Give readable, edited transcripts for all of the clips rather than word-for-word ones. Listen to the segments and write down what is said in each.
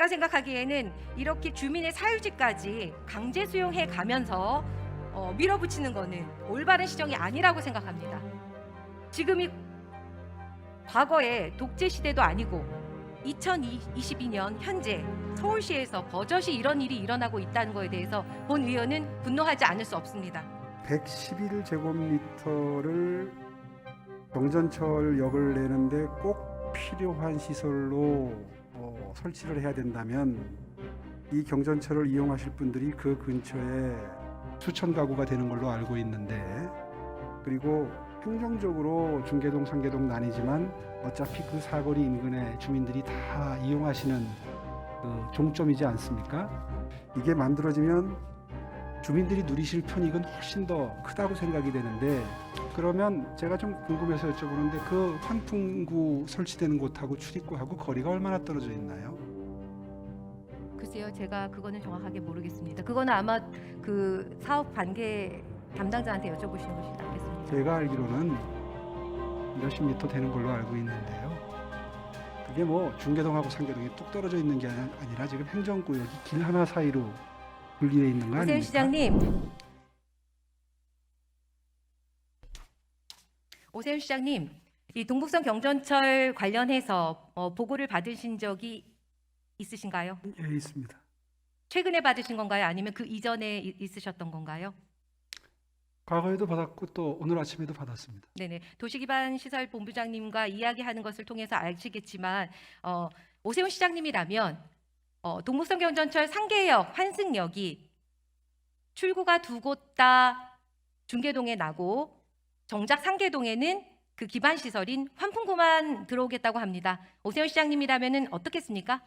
제가 생각하기에는 이렇게 주민의 사유지까지 강제 수용해 가면서 밀어붙이는 거는 올바른 시정이 아니라고 생각합니다. 지금이 과거에 독재 시대도 아니고 2022년 현재 서울시에서 버젓이 이런 일이 일어나고 있다는 것에 대해서 본 의원은 분노하지 않을 수 없습니다. 111제곱미터를 경전철역을 내는데 꼭 필요한 시설로 설치를 해야 된다면 이 경전철을 이용하실 분들이 그 근처에 수천 가구가 되는 걸로 알고 있는데, 그리고 행정적으로 중계동, 상계동 나뉘지만 어차피 그 사거리 인근의 주민들이 다 이용하시는 그 종점이지 않습니까? 이게 만들어지면 주민들이 누리실 편익은 훨씬 더 크다고 생각이 되는데, 그러면 제가 좀 궁금해서 여쭤보는데 그 환풍구 설치되는 곳하고 출입구하고 거리가 얼마나 떨어져 있나요? 글쎄요, 제가 그거는 정확하게 모르겠습니다. 그거는 아마 그 사업 관계 담당자한테 여쭤보시는 것이 낫겠습니다. 제가 알기로는 몇십 미터 되는 걸로 알고 있는데요. 그게 뭐 중계동하고 상계동이 뚝 떨어져 있는 게 아니라 지금 행정구역이 길 하나 사이로 분리되어 있는 거 오세훈 아닙니까? 시장님, 이 동북선 경전철 관련해서 보고를 받으신 적이 있으신가요? 예, 있습니다. 최근에 받으신 건가요? 아니면 그 이전에 있으셨던 건가요? 과거에도 받았고 또 오늘 아침에도 받았습니다. 네네. 도시기반시설본부장님과 이야기하는 것을 통해서 아시겠지만 오세훈 시장님이라면 동북선 경전철 상계역, 환승역이 출구가 두 곳 다 중계동에 나고 정작 상계동에는 그 기반 시설인 환풍구만 들어오겠다고 합니다. 오세훈 시장님이라면은 어떻겠습니까?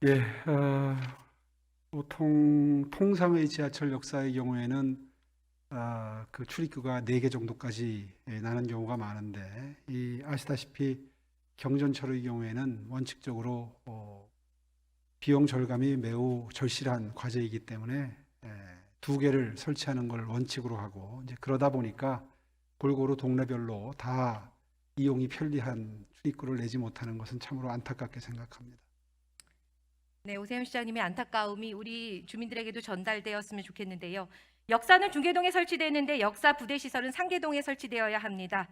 예, 보통 통상의 지하철 역사의 경우에는 그 출입구가 4개 정도까지 나는 경우가 많은데, 아시다시피 경전철의 경우에는 원칙적으로 비용 절감이 매우 절실한 과제이기 때문에 2개를 설치하는 걸 원칙으로 하고, 이제 그러다 보니까 골고루 동네별로 다 이용이 편리한 출입구를 내지 못하는 것은 참으로 안타깝게 생각합니다. 네, 오세훈 시장님의 안타까움이 우리 주민들에게도 전달되었으면 좋겠는데요. 역사는 중계동에 설치되는데 역사 부대 시설은 상계동에 설치되어야 합니다.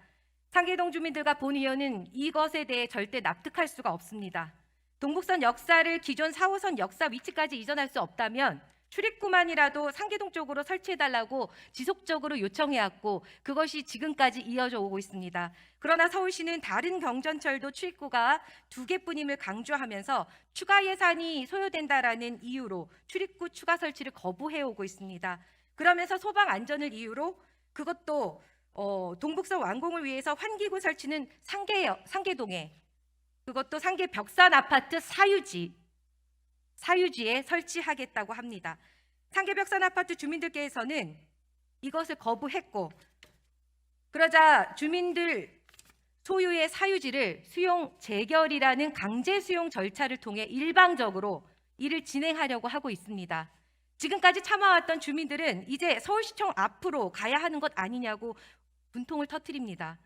상계동 주민들과 본 의원은 이것에 대해 절대 납득할 수가 없습니다. 동북선 역사를 기존 4호선 역사 위치까지 이전할 수 없다면 출입구만이라도 상계동 쪽으로 설치해달라고 지속적으로 요청해왔고 그것이 지금까지 이어져 오고 있습니다. 그러나 서울시는 다른 경전철도 출입구가 2개뿐임을 강조하면서 추가 예산이 소요된다라는 이유로 출입구 추가 설치를 거부해오고 있습니다. 그러면서 소방 안전을 이유로 그것도 동북선 완공을 위해서 환기구 설치는 상계동에, 그것도 상계 벽산 아파트 사유지에 설치하겠다고 합니다. 상계 벽산 아파트 주민들께서는 이것을 거부했고, 그러자 주민들 소유의 사유지를 수용 재결이라는 강제 수용 절차를 통해 일방적으로 이를 진행하려고 하고 있습니다. 지금까지 참아왔던 주민들은 이제 서울시청 앞으로 가야 하는 것 아니냐고 분통을 터뜨립니다.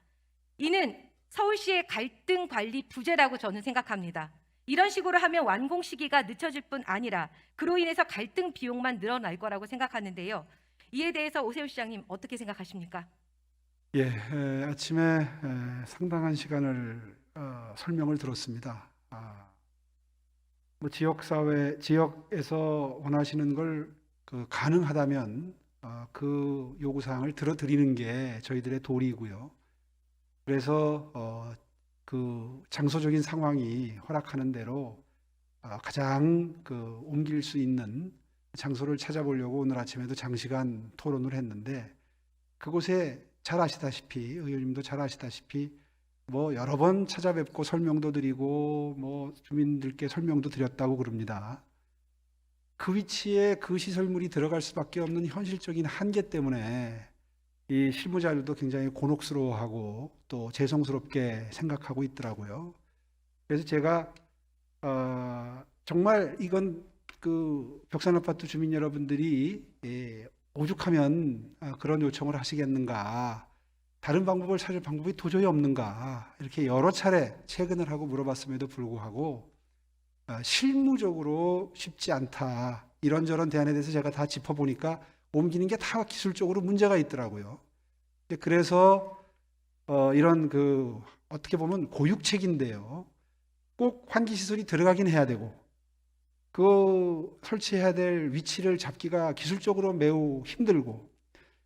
이는 서울시의 갈등 관리 부재라고 저는 생각합니다. 이런 식으로 하면 완공 시기가 늦춰질 뿐 아니라 그로 인해서 갈등 비용만 늘어날 거라고 생각하는데요. 이에 대해서 오세훈 시장님 어떻게 생각하십니까? 예, 아침에 상당한 시간을 설명을 들었습니다. 뭐 지역에서 원하시는 걸 가능하다면 그 요구사항을 들어드리는 게 저희들의 도리고요. 그래서 그 장소적인 상황이 허락하는 대로 가장 옮길 수 있는 장소를 찾아보려고 오늘 아침에도 장시간 토론을 했는데, 그곳에 잘 아시다시피, 의원님도 잘 아시다시피 뭐 여러 번 찾아뵙고 설명도 드리고 뭐 주민들께 설명도 드렸다고 그럽니다. 그 위치에 그 시설물이 들어갈 수밖에 없는 현실적인 한계 때문에 이 실무자들도 굉장히 곤혹스러워하고 또 죄송스럽게 생각하고 있더라고요. 그래서 제가 정말 이건 그 벽산아파트 주민 여러분들이 오죽하면 그런 요청을 하시겠는가, 다른 방법을 찾을 방법이 도저히 없는가, 이렇게 여러 차례 체근을 하고 물어봤음에도 불구하고 실무적으로 쉽지 않다. 이런저런 대안에 대해서 제가 다 짚어보니까 옮기는 게 다 기술적으로 문제가 있더라고요. 그래서 이런 어떻게 보면 고육책인데요. 꼭 환기시설이 들어가긴 해야 되고 그 설치해야 될 위치를 잡기가 기술적으로 매우 힘들고,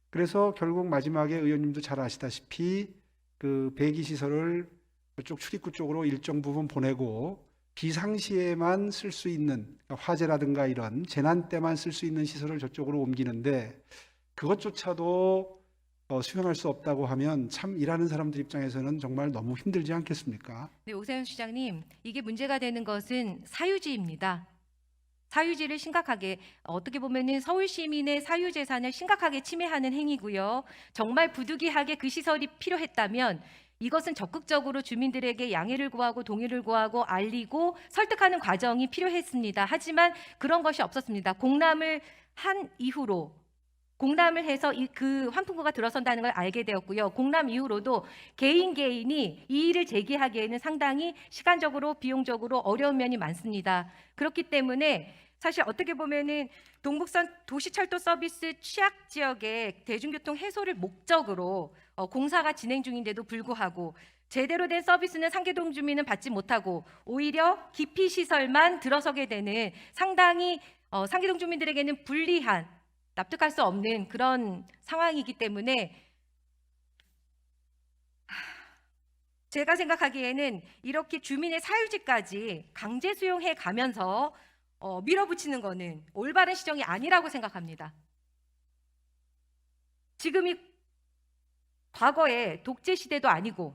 그래서 결국 마지막에 의원님도 잘 아시다시피 그 배기시설을 그쪽 출입구 쪽으로 일정 부분 보내고 비상시에만 쓸 수 있는, 화재라든가 이런 재난 때만 쓸 수 있는 시설을 저쪽으로 옮기는데, 그것조차도 수용할 수 없다고 하면 참 일하는 사람들 입장에서는 정말 너무 힘들지 않겠습니까? 네, 오세훈 시장님, 이게 문제가 되는 것은 사유지입니다. 사유지를 심각하게, 어떻게 보면은 서울 시민의 사유 재산을 심각하게 침해하는 행위고요. 정말 부득이하게 그 시설이 필요했다면 이것은 적극적으로 주민들에게 양해를 구하고 동의를 구하고 알리고 설득하는 과정이 필요했습니다. 하지만 그런 것이 없었습니다. 공람을 한 이후로, 공람을 해서 그 환풍구가 들어선다는 걸 알게 되었고요. 공람 이후로도 개인이 이 일을 제기하기에는 상당히 시간적으로 비용적으로 어려운 면이 많습니다. 그렇기 때문에 사실 어떻게 보면은 동북선 도시철도 서비스 취약 지역의 대중교통 해소를 목적으로 공사가 진행 중인데도 불구하고 제대로 된 서비스는 상계동 주민은 받지 못하고 오히려 기피 시설만 들어서게 되는 상당히 상계동 주민들에게는 불리한, 납득할 수 없는 그런 상황이기 때문에 제가 생각하기에는 이렇게 주민의 사유지까지 강제 수용해 가면서 밀어붙이는 거는 올바른 시정이 아니라고 생각합니다. 지금이 과거의 독재 시대도 아니고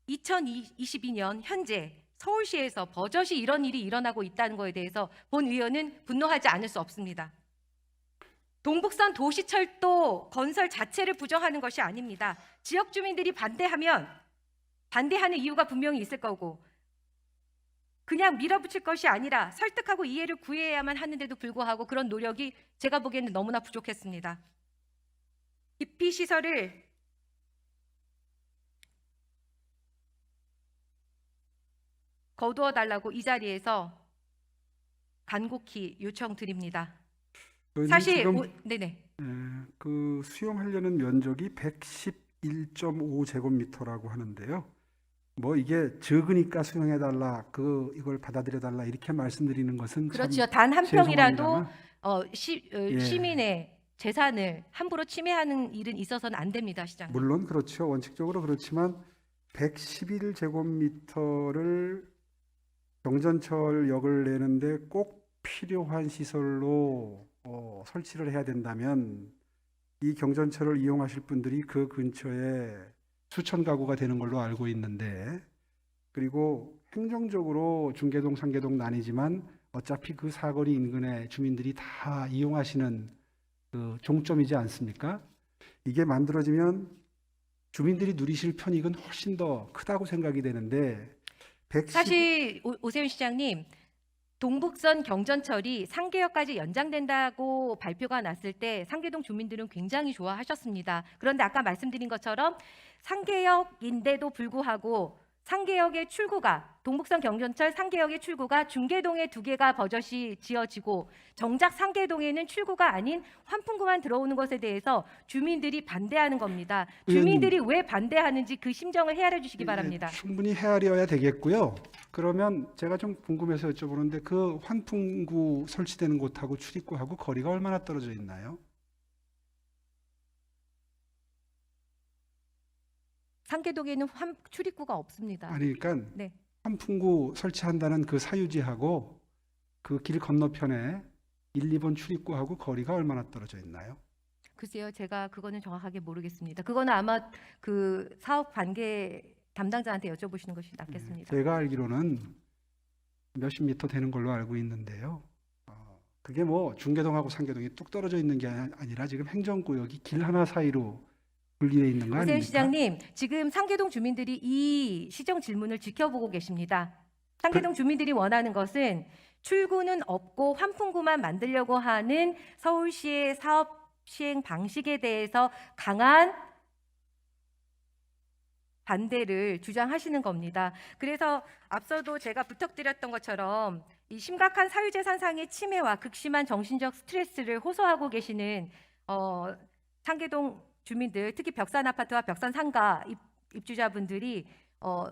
2022년 현재 서울시에서 버젓이 이런 일이 일어나고 있다는 것에 대해서 본 의원은 분노하지 않을 수 없습니다. 동북선 도시철도 건설 자체를 부정하는 것이 아닙니다. 지역 주민들이 반대하면 반대하는 이유가 분명히 있을 거고, 그냥 밀어붙일 것이 아니라 설득하고 이해를 구해야만 하는데도 불구하고 그런 노력이 제가 보기에는 너무나 부족했습니다. 기피 시설을 거두어 달라고 이 자리에서 간곡히 요청드립니다. 사실 네네. 그 수용하려는 면적이 111.5제곱미터라고 하는데요. 뭐 이게 적으니까 수용해달라, 이걸 받아들여달라 이렇게 말씀드리는 것은 그렇죠. 단 한 평이라도 예. 시민의 재산을 함부로 침해하는 일은 있어서는 안 됩니다, 시장님. 물론 그렇죠. 원칙적으로 그렇지만 111제곱미터를 경전철역을 내는데 꼭 필요한 시설로 설치를 해야 된다면 이 경전철을 이용하실 분들이 그 근처에 수천 가구가 되는 걸로 알고 있는데, 그리고 행정적으로 중계동, 상계동 나뉘지만 어차피 그 사거리 인근의 주민들이 다 이용하시는 그 종점이지 않습니까? 이게 만들어지면 주민들이 누리실 편익은 훨씬 더 크다고 생각이 되는데, 사실 오세훈 시장님, 동북선 경전철이 상계역까지 연장된다고 발표가 났을 때 상계동 주민들은 굉장히 좋아하셨습니다. 그런데 아까 말씀드린 것처럼 상계역인데도 불구하고 상계역의 출구가, 동북선 경전철 상계역의 출구가 중계동에 2개가 버젓이 지어지고 정작 상계동에는 출구가 아닌 환풍구만 들어오는 것에 대해서 주민들이 반대하는 겁니다. 주민들이 왜 반대하는지 그 심정을 헤아려 주시기 바랍니다. 충분히 헤아려야 되겠고요. 그러면 제가 좀 궁금해서 여쭤보는데, 그 환풍구 설치되는 곳하고 출입구하고 거리가 얼마나 떨어져 있나요? 상계동에는 출입구가 없습니다. 아니, 그러니까 네. 환풍구 설치한다는 그 사유지하고 그 길 건너편에 1, 2번 출입구하고 거리가 얼마나 떨어져 있나요? 글쎄요, 제가 그거는 정확하게 모르겠습니다. 그거는 아마 그 사업 관계 담당자한테 여쭤보시는 것이 낫겠습니다. 제가 알기로는 몇십 미터 되는 걸로 알고 있는데요. 그게 뭐 중계동하고 상계동이 뚝 떨어져 있는 게 아니라 지금 행정구역이 길 하나 사이로 분리되어 있는 거 오세훈 아닙니까? 시장님, 지금 상계동 주민들이 이 시정 질문을 지켜보고 계십니다. 상계동 주민들이 원하는 것은 출구는 없고 환풍구만 만들려고 하는 서울시의 사업 시행 방식에 대해서 강한 반대를 주장하시는 겁니다. 그래서 앞서도 제가 부탁드렸던 것처럼 이 심각한 사유재산상의 침해와 극심한 정신적 스트레스를 호소하고 계시는 상계동 주민들, 특히 벽산 아파트와 벽산 상가 입주자분들이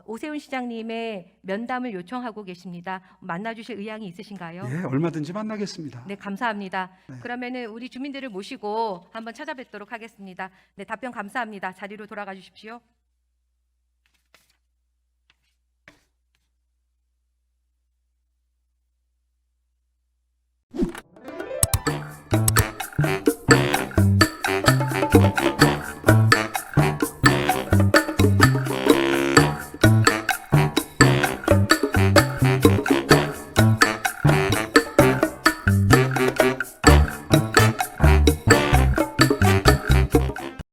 오세훈 시장님의 면담을 요청하고 계십니다. 만나주실 의향이 있으신가요? 예, 얼마든지 만나겠습니다. 네, 감사합니다. 네. 그러면은 우리 주민들을 모시고 한번 찾아뵙도록 하겠습니다. 네, 답변 감사합니다. 자리로 돌아가 주십시오.